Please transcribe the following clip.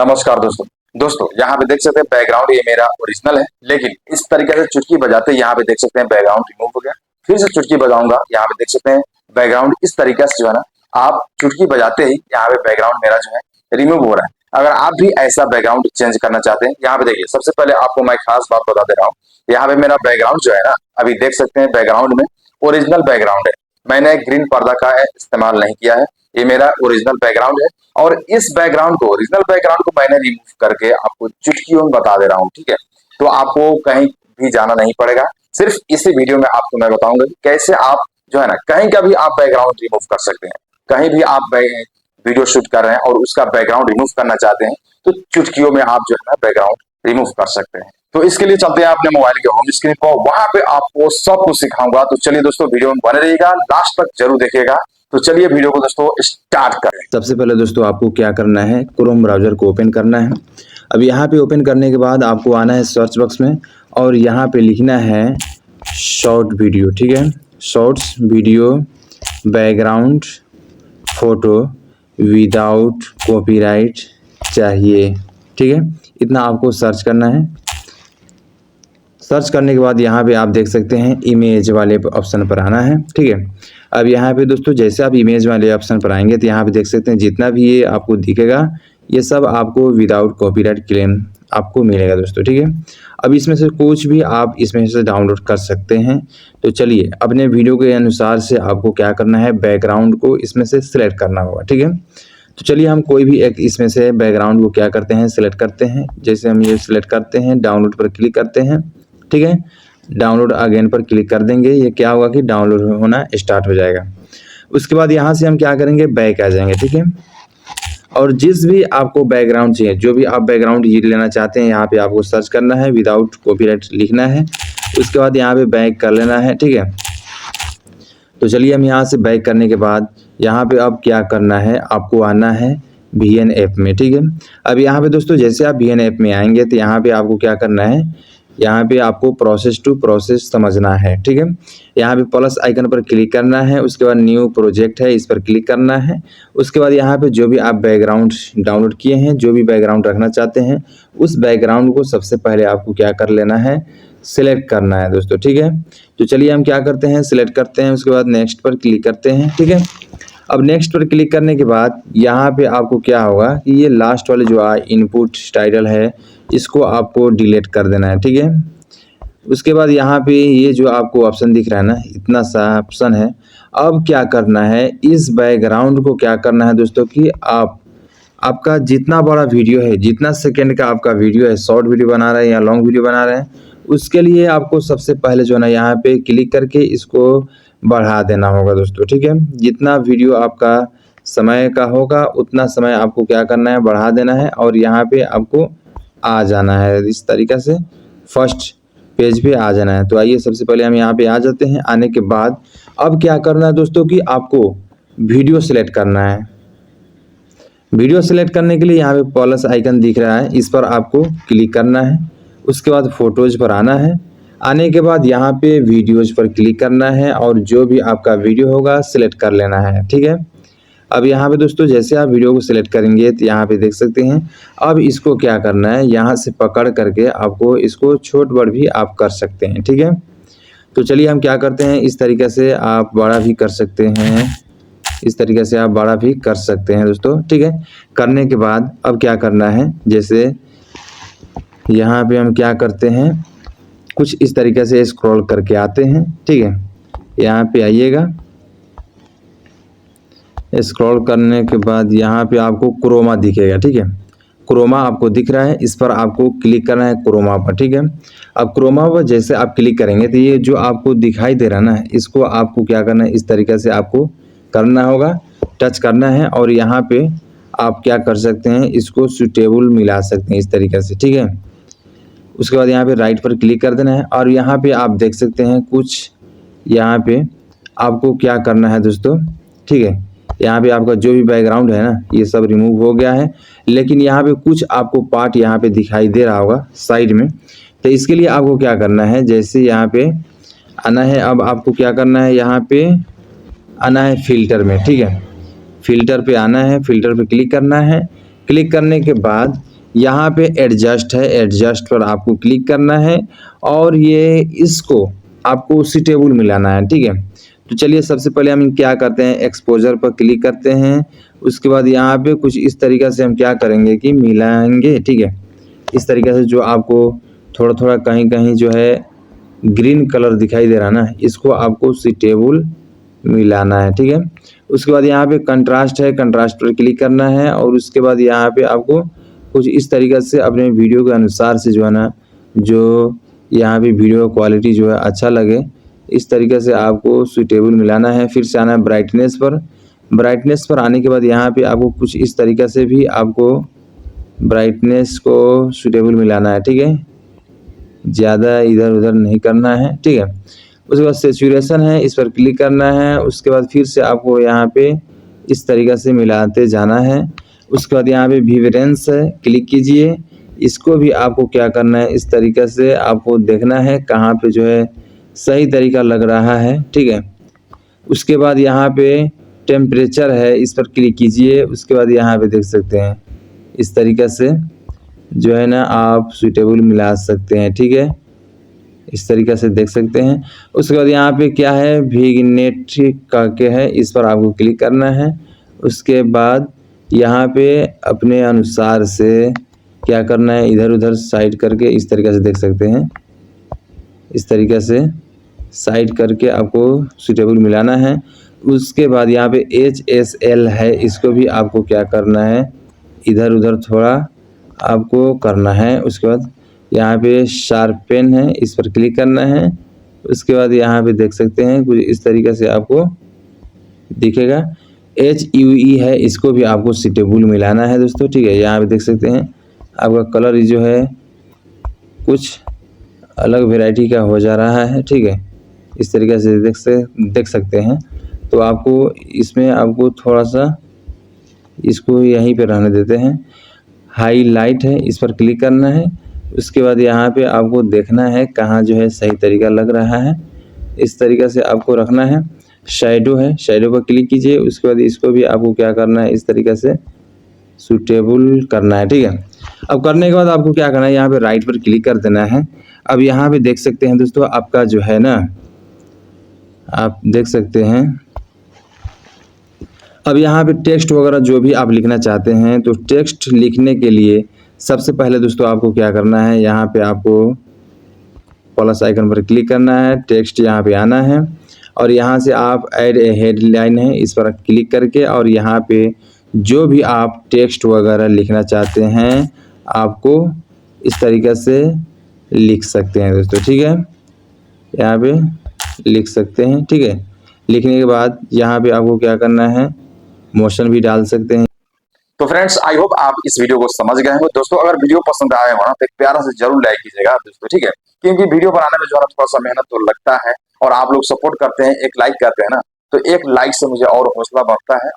नमस्कार दोस्तों यहाँ पे देख सकते हैं बैकग्राउंड ये मेरा ओरिजिनल है, लेकिन इस तरीके से चुटकी बजाते यहाँ पे देख सकते हैं बैकग्राउंड रिमूव हो गया। फिर से चुटकी बजाऊंगा, यहाँ पे देख सकते हैं बैकग्राउंड इस तरीके से जो है ना, आप चुटकी बजाते ही यहाँ पे बैकग्राउंड मेरा जो है रिमूव हो रहा है। अगर आप भी ऐसा बैकग्राउंड चेंज करना चाहते हैं, यहाँ पे देखिए सबसे पहले आपको मैं खास बात बता दे रहा हूँ। यहाँ पे मेरा बैकग्राउंड जो है ना, अभी देख सकते हैं बैकग्राउंड में ओरिजिनल बैकग्राउंड है। मैंने ग्रीन पर्दा का इस्तेमाल नहीं किया है, ये मेरा ओरिजिनल बैकग्राउंड है। और इस बैकग्राउंड को, ओरिजिनल बैकग्राउंड को मैंने रिमूव करके आपको चुटकियों में बता दे रहा हूँ, ठीक है। तो आपको कहीं भी जाना नहीं पड़ेगा, सिर्फ इसी वीडियो में आपको मैं बताऊंगा कि कैसे आप जो है ना कहीं का भी आप बैकग्राउंड रिमूव कर सकते हैं। कहीं भी आप वीडियो शूट कर रहे हैं और उसका बैकग्राउंड रिमूव करना चाहते हैं, तो चुटकियों में आप जो है ना बैकग्राउंड रिमूव कर सकते हैं। तो इसके लिए चलते हैं अपने मोबाइल के होम स्क्रीन पर, वहां पे आपको सब कुछ सिखाऊंगा। तो चलिए दोस्तों, वीडियो में बने रहिएगा, लास्ट तक जरूर देखिएगा। तो चलिए वीडियो को दोस्तों स्टार्ट करें। सबसे पहले दोस्तों आपको क्या करना है, क्रोम ब्राउज़र को ओपन करना है। अब यहाँ पे ओपन करने के बाद आपको आना है सर्च बॉक्स में और यहाँ पे लिखना है शॉर्ट वीडियो, ठीक है। Shorts video background photo without copyright चाहिए, ठीक है। इतना आपको सर्च करना है। सर्च करने के बाद यहाँ पे आप देख सकते हैं इमेज वाले ऑप्शन पर आना है, ठीक है। अब यहाँ पे दोस्तों जैसे आप इमेज वाले ऑप्शन पर आएंगे तो यहाँ पे देख सकते हैं जितना भी ये आपको दिखेगा ये सब आपको विदाउट कॉपीराइट क्लेम आपको मिलेगा दोस्तों, ठीक है। अब इसमें से कुछ भी आप इसमें से डाउनलोड कर सकते हैं। तो चलिए अपने वीडियो के अनुसार से आपको क्या करना है, बैकग्राउंड को इसमें से सिलेक्ट करना होगा, ठीक है। तो चलिए हम कोई भी एक इसमें से बैकग्राउंड को क्या करते हैं, सिलेक्ट करते हैं। जैसे हम ये सिलेक्ट करते हैं, डाउनलोड पर क्लिक करते हैं, ठीक है। डाउनलोड अगेन पर क्लिक कर देंगे, ये क्या होगा कि डाउनलोड होना स्टार्ट हो जाएगा। उसके बाद यहाँ से हम क्या करेंगे, बैक आ जाएंगे, ठीक है। और जिस भी आपको बैकग्राउंड चाहिए, जो भी आप बैकग्राउंड ये लेना चाहते हैं, यहाँ पे आपको सर्च करना है, विदाउट कॉपीराइट लिखना है। उसके बाद यहाँ पे बैक कर लेना है, ठीक है। तो चलिए हम यहाँ से बैक करने के बाद यहाँ पे अब क्या करना है, आपको आना है VN ऐप में, ठीक है। अब यहाँ पे दोस्तों जैसे आप VN ऐप में आएंगे तो यहाँ पे आपको क्या करना है, यहाँ पे आपको प्रोसेस टू प्रोसेस समझना है, ठीक है। यहाँ पे प्लस आइकन पर क्लिक करना है, उसके बाद न्यू प्रोजेक्ट है इस पर क्लिक करना है। उसके बाद यहाँ पे जो भी आप बैकग्राउंड डाउनलोड किए हैं, जो भी बैकग्राउंड रखना चाहते हैं, उस बैकग्राउंड को सबसे पहले आपको क्या कर लेना है, सिलेक्ट करना है दोस्तों, ठीक है। तो चलिए हम क्या करते हैं, सिलेक्ट करते हैं, उसके बाद नेक्स्ट पर क्लिक करते हैं, ठीक है। अब नेक्स्ट पर क्लिक करने के बाद यहाँ पे आपको क्या होगा कि ये लास्ट वाले जो इनपुट टाइटल है इसको आपको डिलीट कर देना है, ठीक है। उसके बाद यहाँ पे ये जो आपको ऑप्शन दिख रहा है ना, इतना सा ऑप्शन है। अब क्या करना है, इस बैकग्राउंड को क्या करना है दोस्तों कि आपका जितना बड़ा वीडियो है, जितना सेकेंड का आपका वीडियो है, शॉर्ट वीडियो बना रहे हैं या लॉन्ग वीडियो बना रहे हैं, उसके लिए आपको सबसे पहले जो है ना यहाँ पे क्लिक करके इसको बढ़ा देना होगा दोस्तों, ठीक है। जितना वीडियो आपका समय का होगा उतना समय आपको क्या करना है, बढ़ा देना है और यहाँ पे आपको आ जाना है, इस तरीक़े से फर्स्ट पेज पे आ जाना है। तो आइए सबसे पहले हम यहाँ पे आ जाते हैं। आने के बाद अब क्या करना है दोस्तों कि आपको वीडियो सिलेक्ट करना है। वीडियो सिलेक्ट करने के लिए यहाँ पे प्लस आइकन दिख रहा है, इस पर आपको क्लिक करना है। उसके बाद फोटोज़ पर आना है। आने के बाद यहाँ पे वीडियोज़ पर क्लिक करना है और जो भी आपका वीडियो होगा सिलेक्ट कर लेना है, ठीक है। अब यहाँ पे दोस्तों जैसे आप वीडियो को सिलेक्ट करेंगे तो यहाँ पे देख सकते हैं। अब इसको क्या करना है, यहाँ से पकड़ करके आपको इसको छोट बड़ भी आप कर सकते हैं, ठीक है। तो चलिए हम क्या करते हैं, इस तरीके से आप बड़ा भी कर सकते हैं, इस तरीके से आप बड़ा भी कर सकते हैं दोस्तों, ठीक है। करने के बाद अब क्या करना है, जैसे यहाँ पे हम क्या करते हैं, कुछ इस तरीके से स्क्रॉल करके आते हैं, ठीक है। यहाँ पे आइएगा, स्क्रॉल करने के बाद यहाँ पे आपको क्रोमा दिखेगा, ठीक है। क्रोमा आपको दिख रहा है, इस पर आपको क्लिक करना है क्रोमा पर, ठीक है। अब क्रोमा पर जैसे आप क्लिक करेंगे तो ये जो आपको दिखाई दे रहा है ना, इसको आपको क्या करना है, इस तरीके से आपको करना होगा, टच करना है और यहाँ पे आप क्या कर सकते हैं, इसको सूटेबल मिला सकते हैं इस तरीके से, ठीक है। उसके बाद यहाँ पे राइट पर क्लिक कर देना है और यहाँ पे आप देख सकते हैं कुछ यहाँ पे आपको क्या करना है दोस्तों, ठीक है। यहाँ पे आपका जो भी बैकग्राउंड है ना ये सब रिमूव हो गया है, लेकिन यहाँ पे कुछ आपको पार्ट यहाँ पे दिखाई दे रहा होगा साइड में। तो इसके लिए आपको क्या करना है, जैसे यहाँ पे आना है, अब आपको क्या करना है, यहाँ पे आना है फिल्टर में, ठीक है। फिल्टर पे आना है, फिल्टर पे क्लिक करना है। क्लिक करने के बाद यहाँ पे एडजस्ट है, एडजस्ट पर आपको क्लिक करना है और ये इसको आपको सूटेबल मिलाना है, ठीक है। तो चलिए सबसे पहले हम क्या करते हैं, एक्सपोजर पर क्लिक करते हैं। उसके बाद यहाँ पे कुछ इस तरीक़े से हम क्या करेंगे कि मिलाएंगे, ठीक है। इस तरीके से जो आपको थोड़ा थोड़ा कहीं कहीं जो है ग्रीन कलर दिखाई दे रहा है ना, इसको आपको सूटेबल मिलाना है, ठीक है। उसके बाद यहाँ पे कंट्रास्ट है, कंट्रास्ट पर क्लिक करना है और उसके बाद यहाँ पे आपको कुछ इस तरीके से अपने वीडियो के अनुसार से जो है ना, जो यहाँ पे वीडियो क्वालिटी जो है अच्छा लगे, इस तरीके से आपको सूटेबल मिलाना है। फिर से आना है ब्राइटनेस पर। ब्राइटनेस पर आने के बाद यहाँ पे आपको कुछ इस तरीके से भी आपको ब्राइटनेस को सूटेबल मिलाना है, ठीक है। ज़्यादा इधर उधर नहीं करना है, ठीक है। उसके बाद सैचुरेशन है, इस पर क्लिक करना है। उसके बाद फिर से आपको यहाँ पे इस तरीक़े से मिलाते जाना है। उसके बाद यहाँ पे विब्रेंस है, क्लिक कीजिए। इसको भी आपको क्या करना है, इस तरीक़े से आपको देखना है कहाँ पे जो है सही तरीका लग रहा है, ठीक है। उसके बाद यहाँ पे टेम्परेचर है, इस पर क्लिक कीजिए। उसके बाद यहाँ पे देख सकते हैं इस तरीक़े से जो है ना आप सूटेबल मिला सकते हैं, ठीक है। इस तरीक़े से देख सकते हैं। उसके बाद यहाँ पे क्या है, विग्नेट का क्या है, इस पर आपको क्लिक करना है। उसके बाद यहाँ पे अपने अनुसार से क्या करना है, इधर उधर साइड करके इस तरीक़े से देख सकते हैं। इस तरीक़े से साइड करके आपको सूटेबल मिलाना है। उसके बाद यहाँ पे HSL है, इसको भी आपको क्या करना है, इधर उधर थोड़ा आपको करना है। उसके बाद यहाँ पे शार्पन है, इस पर क्लिक करना है। उसके बाद यहाँ पे देख सकते हैं कुछ इस तरीके से आपको दिखेगा। HUE है, इसको भी आपको सूटेबल मिलाना है दोस्तों, ठीक है। यहाँ पे देख सकते हैं आपका कलर जो है कुछ अलग वैरायटी का हो जा रहा है, ठीक है। इस तरीके से देख सकते हैं। तो आपको इसमें आपको थोड़ा सा इसको यहीं पे रहने देते हैं। हाईलाइट है, इस पर क्लिक करना है। उसके बाद यहाँ पे आपको देखना है कहाँ जो है सही तरीका लग रहा है, इस तरीक़े से आपको रखना है। शैडो है, शैडो पर क्लिक कीजिए। उसके बाद इसको भी आपको क्या करना है, इस तरीक़े से सूटेबल करना है, ठीक है। अब करने के बाद आपको क्या करना है, यहाँ पे राइट पर क्लिक कर देना है। अब यहाँ पे देख सकते हैं दोस्तों आपका जो है ना, आप देख सकते हैं अब यहाँ पे टेक्स्ट वगैरह जो भी आप लिखना चाहते हैं, तो टेक्स्ट लिखने के लिए सबसे पहले दोस्तों आपको क्या करना है, यहाँ पे आपको प्लस आइकन पर क्लिक करना है, टेक्स्ट यहाँ पे आना है और यहाँ से आप ऐड ए हेडलाइन है, इस पर क्लिक करके और यहाँ पे जो भी आप टेक्स्ट वगैरह लिखना चाहते हैं आपको इस तरीक़े से लिख सकते हैं दोस्तों, ठीक है। यहाँ पे लिख सकते हैं, ठीक है। लिखने के बाद यहाँ पे आपको क्या करना है, मोशन भी डाल सकते हैं। तो फ्रेंड्स आई होप आप इस वीडियो को समझ गए होंगे दोस्तों। अगर वीडियो पसंद आया हो ना तो एक प्यारा से जरूर लाइक कीजिएगा दोस्तों, ठीक है। क्योंकि वीडियो बनाने में जो है ना थोड़ा सा मेहनत तो लगता है और आप लोग सपोर्ट करते हैं, एक लाइक करते हैं ना, तो एक लाइक से मुझे और हौसला बढ़ता है।